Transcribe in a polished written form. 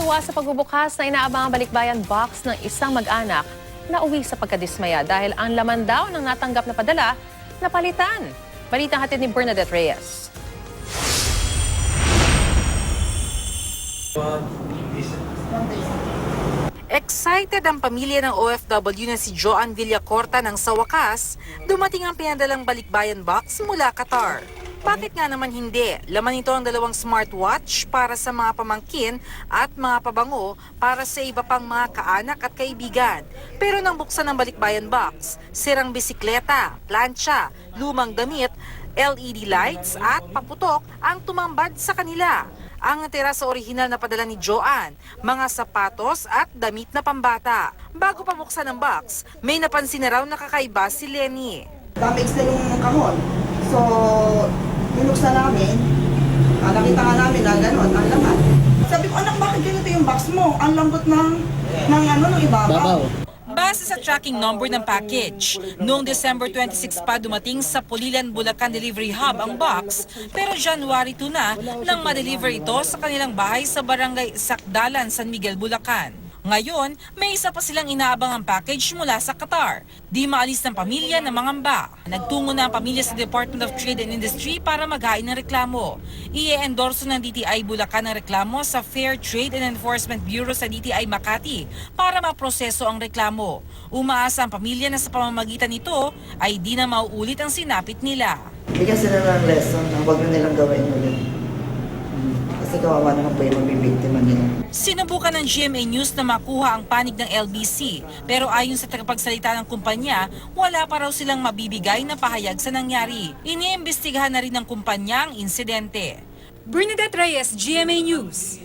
Tuwa sa pagbubukas na inaabangang balikbayan box ng isang mag-anak na uwi sa pagkadismaya dahil ang laman daw ng natanggap na padala napalitan. Balitang hatid ni Bernadette Reyes. Excited ang pamilya ng OFW na si Joan Villacorta nang sa wakas, dumating ang pinadalang balikbayan box mula Qatar. Bakit nga naman hindi? Laman ito ang 2 smartwatch para sa mga pamangkin at mga pabango para sa iba pang mga kaanak at kaibigan. Pero nang buksan ang balikbayan box, sirang bisikleta, plancha, lumang damit, LED lights at paputok ang tumambad sa kanila. Ang natira sa orihinal na padala ni Joan, mga sapatos at damit na pambata. Bago pa buksan ang box, may napansin na raw na kakaiba si Lenny. Damage na yung kahon. So, binuksan namin. Nakita nga namin na gano'n, ang laman. Sabi ko, anak, bakit ganito yung box mo? Ang lambot ng ibabaw. Base sa tracking number ng package, noong December 26 pa dumating sa Pulilan, Bulacan Delivery Hub ang box, pero January 2 na nang ma-deliver ito sa kanilang bahay sa Barangay Sakdalan, San Miguel, Bulacan. Ngayon, may isa pa silang inaabangang package mula sa Qatar. Di maalis ng pamilya na mangamba. Nagtungo na ang pamilya sa Department of Trade and Industry para maghain ng reklamo. I-endorso ng DTI Bulacan ang reklamo sa Fair Trade and Enforcement Bureau sa DTI Makati para maproseso ang reklamo. Umaasa ang pamilya na sa pamamagitan nito ay di na mauulit ang sinapit nila. Bigyan sila ng lesson na huwag na nilang gawin ulit. Kasi kawawa naman po yung mabibiktima nila. Sinubukan ng GMA News na makuha ang panig ng LBC, pero ayon sa tagapagsalita ng kumpanya, wala pa raw silang mabibigay na pahayag sa nangyari. Iniimbestigahan na rin ng kumpanya ang insidente. Bernadette Reyes, GMA News.